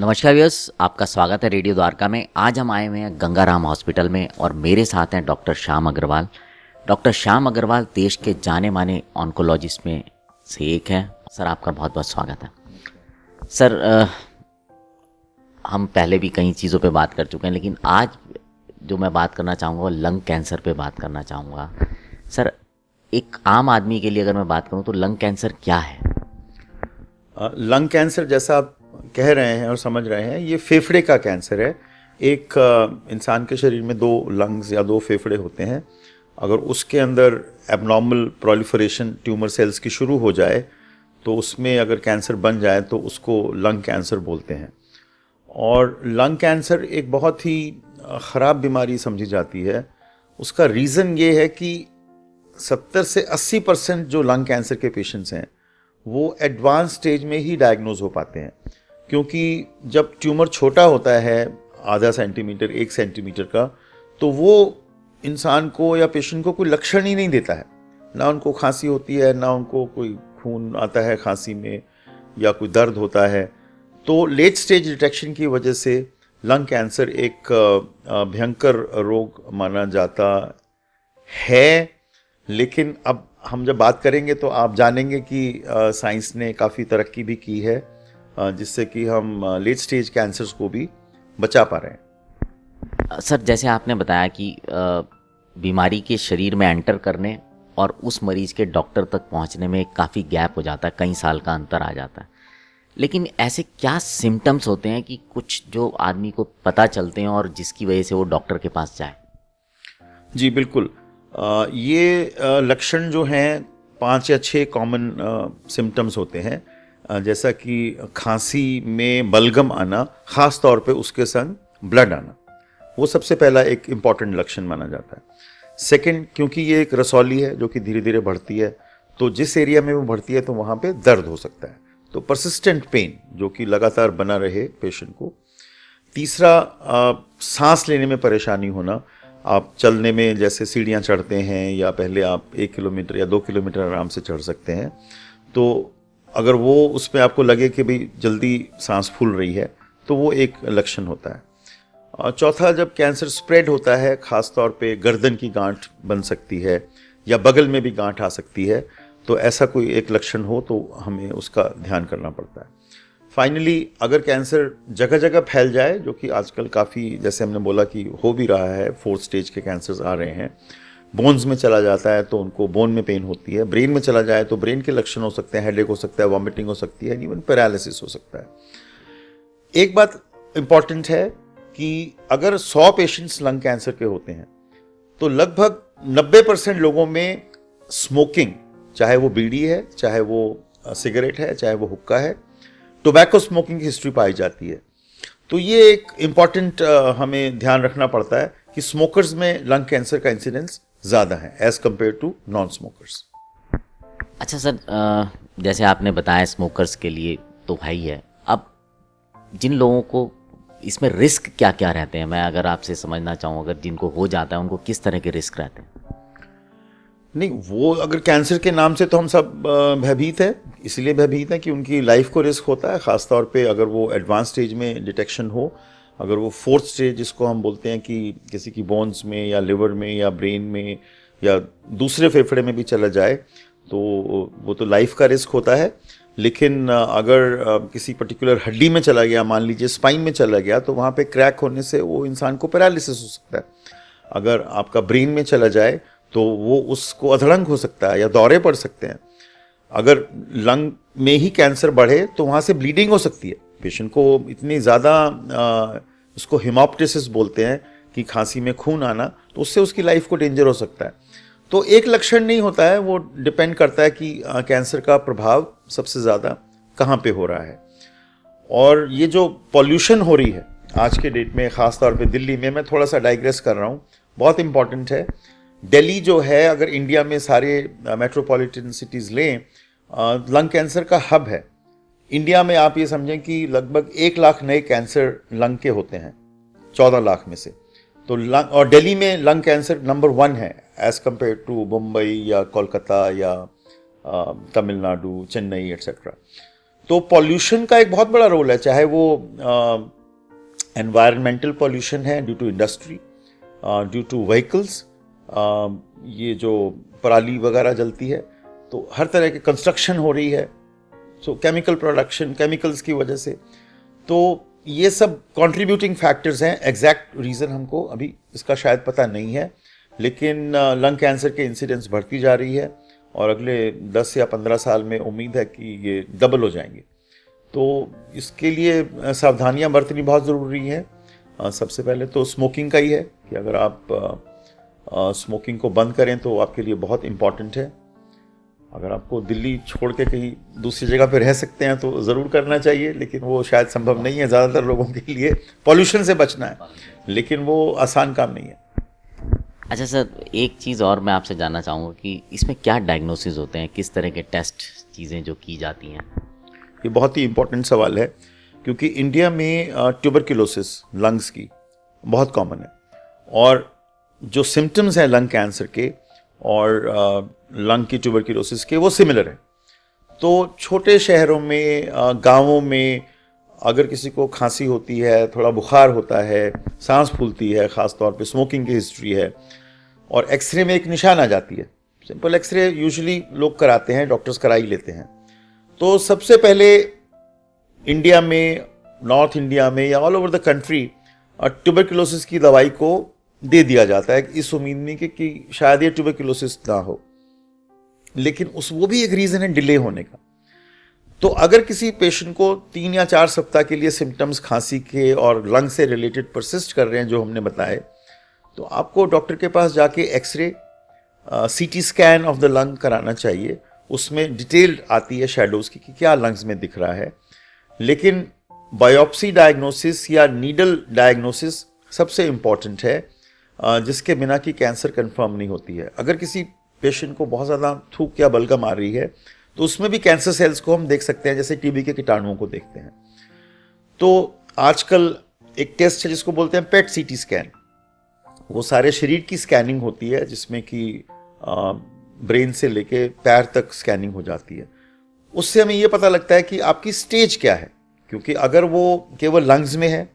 नमस्कार व्यूअर्स, आपका स्वागत है रेडियो द्वारका में। आज हम आए हुए हैं गंगाराम हॉस्पिटल में और मेरे साथ हैं डॉक्टर श्याम अग्रवाल। डॉक्टर श्याम अग्रवाल देश के जाने माने ऑन्कोलॉजिस्ट में से एक हैं। सर, आपका बहुत बहुत स्वागत है। सर, हम पहले भी कई चीज़ों पे बात कर चुके हैं, लेकिन आज जो मैं बात करना चाहूँगा वो लंग कैंसर पे बात करना चाहूँगा। सर, एक आम आदमी के लिए अगर मैं बात करूँ तो लंग कैंसर क्या है? लंग कैंसर, जैसा आप कह रहे हैं और समझ रहे हैं, ये फेफड़े का कैंसर है। एक इंसान के शरीर में दो लंग्स या दो फेफड़े होते हैं। अगर उसके अंदर एबनॉर्मल प्रोलिफरेशन ट्यूमर सेल्स की शुरू हो जाए तो उसमें अगर कैंसर बन जाए तो उसको लंग कैंसर बोलते हैं। और लंग कैंसर एक बहुत ही ख़राब बीमारी समझी जाती है। उसका रीज़न ये है कि 70 से 80% जो लंग कैंसर के पेशेंट्स हैं वो एडवांस स्टेज में ही डायग्नोज हो पाते हैं, क्योंकि जब ट्यूमर छोटा होता है आधा सेंटीमीटर 1 सेंटीमीटर का, तो वो इंसान को या पेशेंट को कोई लक्षण ही नहीं देता है। ना उनको खांसी होती है, ना उनको कोई खून आता है खांसी में, या कोई दर्द होता है। तो लेट स्टेज डिटेक्शन की वजह से लंग कैंसर एक भयंकर रोग माना जाता है। लेकिन अब हम जब बात करेंगे तो आप जानेंगे कि साइंस ने काफ़ी तरक्की भी की है, जिससे कि हम लेट स्टेज कैंसर्स को भी बचा पा रहे हैं। सर, जैसे आपने बताया कि बीमारी के शरीर में एंटर करने और उस मरीज के डॉक्टर तक पहुंचने में काफ़ी गैप हो जाता है, कई साल का अंतर आ जाता है। लेकिन ऐसे क्या सिम्टम्स होते हैं कि कुछ जो आदमी को पता चलते हैं और जिसकी वजह से वो डॉक्टर के पास जाए? जी बिल्कुल। ये लक्षण जो हैं 5 या 6 कॉमन सिम्टम्स होते हैं। जैसा कि खांसी में बलगम आना, ख़ास तौर पे उसके संग ब्लड आना, वो सबसे पहला एक इम्पॉर्टेंट लक्षण माना जाता है। सेकंड, क्योंकि ये एक रसौली है जो कि धीरे धीरे बढ़ती है, तो जिस एरिया में वो बढ़ती है तो वहाँ पे दर्द हो सकता है, तो परसिस्टेंट पेन जो कि लगातार बना रहे पेशेंट को। तीसरा, सांस लेने में परेशानी होना। आप चलने में जैसे सीढ़ियाँ चढ़ते हैं या पहले आप 1 किलोमीटर या 2 किलोमीटर आराम से चढ़ सकते हैं, तो अगर वो उसमें आपको लगे कि भाई जल्दी सांस फूल रही है तो वो एक लक्षण होता है। और चौथा, जब कैंसर स्प्रेड होता है, ख़ास तौर पे गर्दन की गांठ बन सकती है या बगल में भी गांठ आ सकती है, तो ऐसा कोई एक लक्षण हो तो हमें उसका ध्यान करना पड़ता है। फाइनली, अगर कैंसर जगह जगह फैल जाए, जो कि आजकल काफ़ी, जैसे हमने बोला कि हो भी रहा है, 4th स्टेज के कैंसर्स आ रहे हैं। बोन्स में चला जाता है तो उनको बोन में पेन होती है। ब्रेन में चला जाए तो ब्रेन के लक्षण हो सकते हैं, हेडेक हो सकता है, वॉमिटिंग हो सकती है, इवन पैरालिसिस हो सकता है। एक बात इंपॉर्टेंट है कि अगर 100 पेशेंट्स लंग कैंसर के होते हैं तो लगभग 90% लोगों में स्मोकिंग, चाहे वो बीड़ी है, चाहे वो सिगरेट है, चाहे वो हुक्का है, टोबैको स्मोकिंग की हिस्ट्री पाई जाती है। तो ये एक इम्पॉर्टेंट हमें ध्यान रखना पड़ता है कि स्मोकर्स में लंग कैंसर का इंसिडेंस ज़्यादा है as compare to non smokers. अच्छा सर, जैसे आपने बताया स्मोकर्स के लिए तो भाई है, अब जिन लोगों को इसमें रिस्क क्या क्या रहते हैं, मैं अगर आपसे समझना चाहूँ, अगर जिनको हो जाता है उनको किस तरह के रिस्क रहते हैं? नहीं, वो अगर कैंसर के नाम से तो हम सब भयभीत है, इसलिए भयभीत है कि उनकी लाइफ को रिस्क होता है, ख़ासतौर पे अगर वो एडवांस स्टेज में डिटेक्शन हो। अगर वो 4th स्टेज जिसको हम बोलते हैं कि किसी की बोन्स में या लिवर में या ब्रेन में या दूसरे फेफड़े में भी चला जाए, तो वो तो लाइफ का रिस्क होता है। लेकिन अगर किसी पर्टिकुलर हड्डी में चला गया, मान लीजिए स्पाइन में चला गया, तो वहाँ पे क्रैक होने से वो इंसान को पैरालिसिस हो सकता है। अगर आपका ब्रेन में चला जाए तो वो उसको अधड़ंग हो सकता है या दौरे पड़ सकते हैं। अगर लंग में ही कैंसर बढ़े तो वहाँ से ब्लीडिंग हो सकती है। पेशेंट को इतनी ज़्यादा, उसको हेमोप्टिसिस बोलते हैं कि खांसी में खून आना, तो उससे उसकी लाइफ को डेंजर हो सकता है। तो एक लक्षण नहीं होता है, वो डिपेंड करता है कि कैंसर का प्रभाव सबसे ज़्यादा कहाँ पे हो रहा है। और ये जो पॉल्यूशन हो रही है आज के डेट में, ख़ास तौर पे दिल्ली में, मैं थोड़ा सा डाइग्रेस कर रहा हूँ, बहुत इंपॉर्टेंट है। दिल्ली जो है, अगर इंडिया में सारे मेट्रोपॉलिटन सिटीज़ लें, लंग कैंसर का हब है। इंडिया में आप ये समझें कि लगभग 1 लाख नए कैंसर लंग के होते हैं 14 लाख में से। तो लंग, और दिल्ली में लंग कैंसर नंबर 1 है एज कम्पेयर टू मुंबई या कोलकाता या तमिलनाडु, चेन्नई एट्सेट्रा। तो पॉल्यूशन का एक बहुत बड़ा रोल है, चाहे वो एनवायरमेंटल पॉल्यूशन है due to industry, due to vehicles, ये जो पराली वगैरह जलती है, तो हर तरह की कंस्ट्रक्शन हो रही है, सो केमिकल प्रोडक्शन, केमिकल्स की वजह से, तो ये सब कंट्रीब्यूटिंग फैक्टर्स हैं। एग्जैक्ट रीज़न हमको अभी इसका शायद पता नहीं है, लेकिन लंग कैंसर के इंसिडेंस बढ़ती जा रही है और अगले 10 या 15 साल में उम्मीद है कि ये डबल हो जाएंगे। तो इसके लिए सावधानियां बरतनी बहुत ज़रूरी है। सबसे पहले तो स्मोकिंग का ही है कि अगर आप स्मोकिंग को बंद करें तो आपके लिए बहुत इम्पॉर्टेंट है। अगर आपको दिल्ली छोड़ के कहीं दूसरी जगह पे रह सकते हैं तो ज़रूर करना चाहिए, लेकिन वो शायद संभव नहीं है ज़्यादातर लोगों के लिए। पॉल्यूशन से बचना है, लेकिन वो आसान काम नहीं है। अच्छा सर, एक चीज़ और मैं आपसे जानना चाहूँगा कि इसमें क्या डायग्नोसिस होते हैं, किस तरह के टेस्ट चीज़ें जो की जाती हैं? ये बहुत ही इम्पोर्टेंट सवाल है, क्योंकि इंडिया में ट्यूबरक्लोसिस लंग्स की बहुत कॉमन है, और जो सिम्टम्स हैं लंग कैंसर के और लंग की ट्यूबरक्लोसिस के वो सिमिलर है। तो छोटे शहरों में, गांवों में अगर किसी को खांसी होती है, थोड़ा बुखार होता है, सांस फूलती है, ख़ास तौर पे स्मोकिंग की हिस्ट्री है, और एक्सरे में एक निशान आ जाती है, सिंपल एक्सरे यूजुअली लोग कराते हैं, डॉक्टर्स करा ही लेते हैं। तो सबसे पहले इंडिया में, नॉर्थ इंडिया में या all over the country tuberculosis की दवाई को दे दिया जाता है इस उम्मीद में कि शायद ये ट्यूबरक्लोसिस ना हो, लेकिन वो भी एक रीज़न है डिले होने का। तो अगर किसी पेशेंट को 3 या 4 सप्ताह के लिए सिम्टम्स खांसी के और लंग से रिलेटेड परसिस्ट कर रहे हैं जो हमने बताए, तो आपको डॉक्टर के पास जाके x ray, CT scan of the lung कराना चाहिए। उसमें डिटेल्ड आती है शैडोज की कि क्या लंग्स में दिख रहा है। लेकिन बायोप्सी डायग्नोसिस या नीडल डायग्नोसिस सबसे इम्पॉर्टेंट है, जिसके बिना कि कैंसर कंफर्म नहीं होती है। अगर किसी पेशेंट को बहुत ज़्यादा थूक या बलगम आ रही है तो उसमें भी कैंसर सेल्स को हम देख सकते हैं, जैसे टीबी के कीटाणुओं को देखते हैं। तो आजकल एक टेस्ट है जिसको बोलते हैं पेट सीटी स्कैन। वो सारे शरीर की स्कैनिंग होती है, जिसमें कि ब्रेन से लेके पैर तक स्कैनिंग हो जाती है। उससे हमें ये पता लगता है कि आपकी स्टेज क्या है, क्योंकि अगर वो केवल लंग्स में है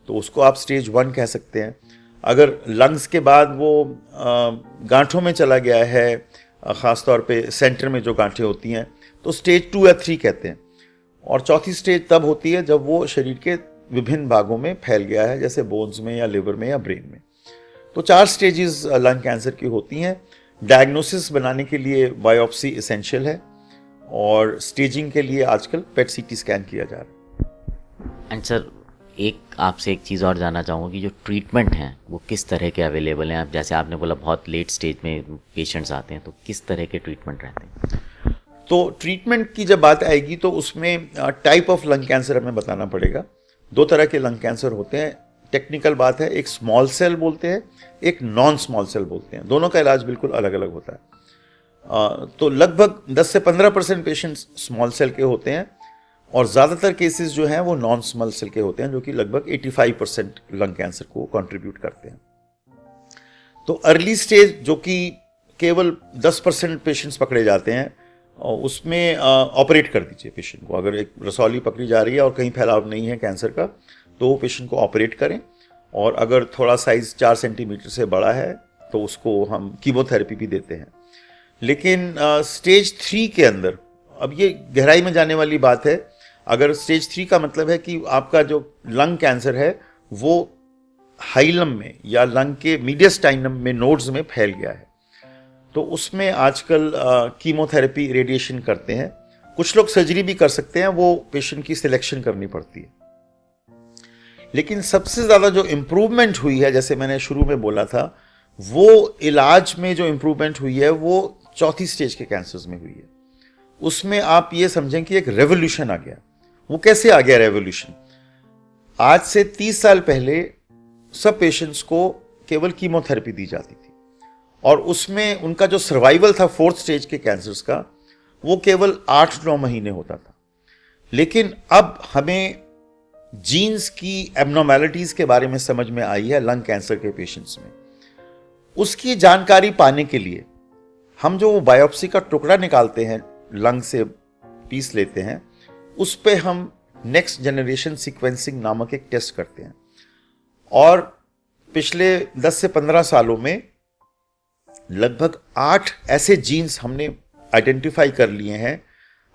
तो उसको आप स्टेज 1 कह सकते हैं। अगर लंग्स के बाद वो गांठों में चला गया है, ख़ास तौर पे सेंटर में जो गांठें होती हैं, तो स्टेज 2 या 3 कहते हैं। और चौथी स्टेज तब होती है जब वो शरीर के विभिन्न भागों में फैल गया है, जैसे बोन्स में या लिवर में या ब्रेन में। तो 4 स्टेजेस लंग कैंसर की होती हैं। डायग्नोसिस बनाने के लिए बायोप्सी एसेंशियल है, और स्टेजिंग के लिए आजकल पेट सीटी स्कैन किया जा रहा है। एंड सर, आपसे एक चीज़ और जानना चाहूँगा कि जो ट्रीटमेंट हैं वो किस तरह के अवेलेबल हैं? आप जैसे आपने बोला बहुत लेट स्टेज में पेशेंट्स आते हैं, तो किस तरह के ट्रीटमेंट रहते हैं? तो ट्रीटमेंट की जब बात आएगी तो उसमें टाइप ऑफ लंग कैंसर हमें बताना पड़ेगा। 2 तरह के लंग कैंसर होते हैं। टेक्निकल बात है, एक स्मॉल सेल बोलते हैं, एक नॉन स्मॉल सेल बोलते हैं। दोनों का इलाज बिल्कुल अलग अलग होता है। तो लगभग 10 से 15% पेशेंट्स स्मॉल सेल के होते हैं, और ज़्यादातर केसेस जो हैं वो नॉन स्मॉल सेल के होते हैं, जो कि लगभग 85% लंग कैंसर को कंट्रीब्यूट करते हैं। तो अर्ली स्टेज जो कि केवल 10% पेशेंट्स पकड़े जाते हैं, और उसमें ऑपरेट कर दीजिए पेशेंट को। अगर एक रसौली पकड़ी जा रही है और कहीं फैलाव नहीं है कैंसर का, तो वो पेशेंट को ऑपरेट करें। और अगर थोड़ा साइज 4 सेंटीमीटर से बड़ा है तो उसको हम कीमोथेरेपी भी देते हैं। लेकिन स्टेज 3 के अंदर, अब ये गहराई में जाने वाली बात है, अगर स्टेज 3 का मतलब है कि आपका जो लंग कैंसर है वो हाइलम में या लंग के मीडियस्टाइनम में नोड्स में फैल गया है, तो उसमें आजकल कीमोथेरेपी, रेडिएशन करते हैं। कुछ लोग सर्जरी भी कर सकते हैं, वो पेशेंट की सिलेक्शन करनी पड़ती है। लेकिन सबसे ज़्यादा जो इम्प्रूवमेंट हुई है, जैसे मैंने शुरू में बोला था, वो इलाज में जो इम्प्रूवमेंट हुई है वो 4थी स्टेज के कैंसर्स में हुई है। उसमें आप ये समझें कि एक रेवोल्यूशन आ गया। वो कैसे आ गया रेवोल्यूशन? आज से 30 साल पहले सब पेशेंट्स को केवल कीमोथेरेपी दी जाती थी, और उसमें उनका जो सर्वाइवल था 4th स्टेज के कैंसर्स का, वो केवल 8-9 महीने होता था। लेकिन अब हमें जीन्स की एबनॉर्मैलिटीज के बारे में समझ में आई है लंग कैंसर के पेशेंट्स में। उसकी जानकारी पाने के लिए हम जो बायोप्सी का टुकड़ा निकालते हैं, लंग से पीस लेते हैं, उस पे हम नेक्स्ट जनरेशन सीक्वेंसिंग नामक एक टेस्ट करते हैं। और पिछले 10 से 15 सालों में लगभग 8 ऐसे जीन्स हमने आइडेंटिफाई कर लिए हैं,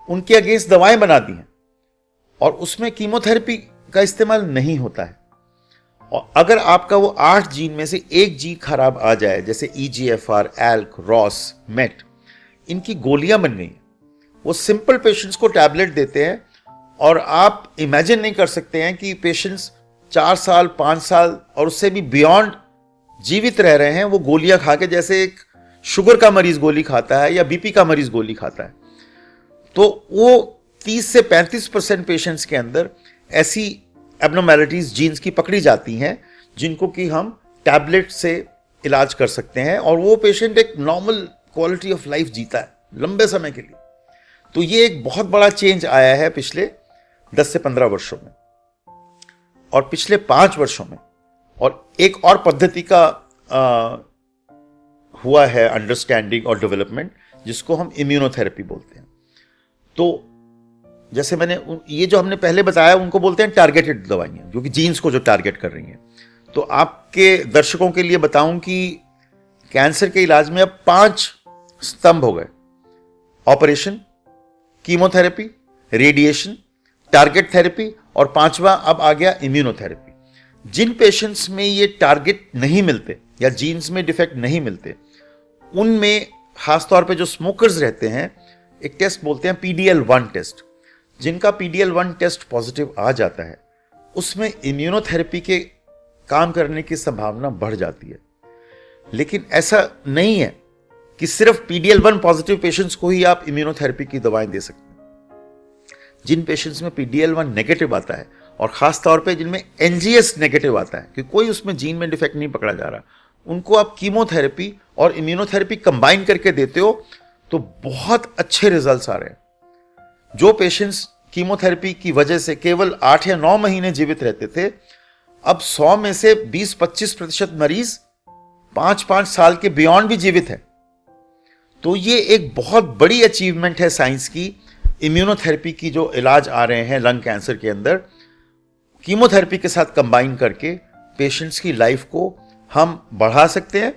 उनके अगेंस्ट दवाएं बना दी हैं और उसमें कीमोथेरेपी का इस्तेमाल नहीं होता है। और अगर आपका वो 8 जीन में से एक जीन खराब आ जाए, जैसे EGFR, ALK, ROS, MET, इनकी गोलियां बन गई हैं। वो सिंपल पेशेंट्स को टैबलेट देते हैं और आप इमेजिन नहीं कर सकते हैं कि पेशेंट्स 4 साल 5 साल और उससे भी बियॉन्ड जीवित रह रहे हैं वो गोलियां खा के, जैसे एक शुगर का मरीज गोली खाता है या BP का मरीज गोली खाता है। तो वो 30 से 35% पेशेंट्स के अंदर ऐसी एब्नॉर्मैलिटीज जीन्स की पकड़ी जाती हैं जिनको कि हम टैबलेट से इलाज कर सकते हैं और वो पेशेंट एक नॉर्मल क्वालिटी ऑफ लाइफ जीता है लंबे समय के लिए। तो ये एक बहुत बड़ा चेंज आया है पिछले 10 से 15 वर्षों में। और पिछले 5 वर्षों में और एक और पद्धति का हुआ है अंडरस्टैंडिंग और डेवलपमेंट, जिसको हम इम्यूनोथेरेपी बोलते हैं। तो जैसे मैंने ये जो हमने पहले बताया उनको बोलते हैं टारगेटेड दवाइयाँ, जो कि जीन्स को जो टारगेट कर रही हैं। तो आपके दर्शकों के लिए बताऊं कि कैंसर के इलाज में अब 5 स्तंभ हो गए: operation, chemotherapy, radiation, target therapy और 5वां अब आ गया इम्यूनोथेरेपी। जिन पेशेंट्स में ये टारगेट नहीं मिलते या जीन्स में डिफेक्ट नहीं मिलते, उनमें खासतौर पे जो स्मोकर्स रहते हैं, एक टेस्ट बोलते हैं PDL1 टेस्ट। जिनका PDL1 टेस्ट पॉजिटिव आ जाता है, उसमें इम्यूनोथेरेपी के काम करने की संभावना बढ़ जाती है। लेकिन ऐसा नहीं है कि सिर्फ PDL1 पॉजिटिव पेशेंट्स को ही आप इम्यूनोथेरेपी की दवाएं दे सकते हैं। जिन पेशेंट्स में PDL1 नेगेटिव आता है और खास तौर पे जिनमें NGS नेगेटिव आता है कि कोई उसमें जीन में डिफेक्ट नहीं पकड़ा जा रहा, उनको आप कीमोथेरेपी और इम्यूनोथेरेपी कंबाइन करके देते हो तो बहुत अच्छे रिजल्ट्स आ रहे हैं। जो पेशेंट्स कीमोथेरेपी की वजह से केवल 8 या 9 महीने जीवित रहते थे, अब 100 में से 20-25% मरीज 5-5 साल के बियॉन्ड भी जीवित है। तो ये एक बहुत बड़ी अचीवमेंट है साइंस की। इम्यूनोथेरेपी की जो इलाज आ रहे हैं लंग कैंसर के अंदर, कीमोथेरेपी के साथ कंबाइन करके पेशेंट्स की लाइफ को हम बढ़ा सकते हैं।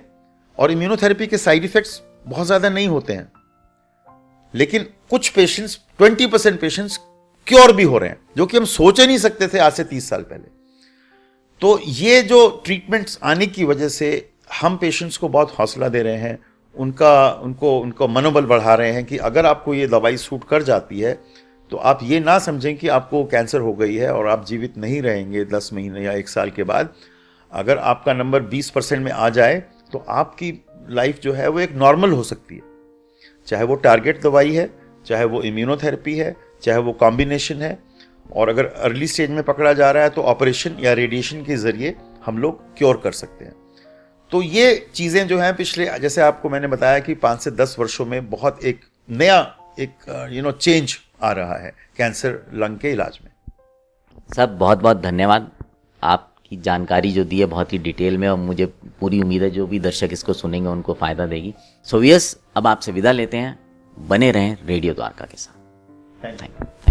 और इम्यूनोथेरेपी के साइड इफेक्ट्स बहुत ज्यादा नहीं होते हैं, लेकिन कुछ पेशेंट्स 20% पेशेंट्स क्योर भी हो रहे हैं, जो कि हम सोच ही नहीं सकते थे आज से 30 साल पहले। तो ये जो ट्रीटमेंट्स आने की वजह से हम पेशेंट्स को बहुत हौसला दे रहे हैं, उनको मनोबल बढ़ा रहे हैं कि अगर आपको ये दवाई सूट कर जाती है तो आप ये ना समझें कि आपको कैंसर हो गई है और आप जीवित नहीं रहेंगे 10 महीने या 1 साल के बाद। अगर आपका नंबर 20% में आ जाए तो आपकी लाइफ जो है वो एक नॉर्मल हो सकती है, चाहे वो टारगेट दवाई है, चाहे वो इम्यूनोथेरेपी है, चाहे वो कॉम्बिनेशन है। और अगर अर्ली स्टेज में पकड़ा जा रहा है तो ऑपरेशन या रेडिएशन के जरिए हम लोग क्योर कर सकते हैं। तो ये चीज़ें जो हैं पिछले, जैसे आपको मैंने बताया कि 5 से 10 वर्षों में बहुत एक नया एक चेंज आ रहा है कैंसर लंग के इलाज में। सब बहुत बहुत धन्यवाद। आपकी जानकारी जो दी है बहुत ही डिटेल में, और मुझे पूरी उम्मीद है जो भी दर्शक इसको सुनेंगे उनको फ़ायदा देगी। सो यस, अब आपसे विदा लेते हैं। बने रहें रेडियो द्वारका के साथ। Thank you.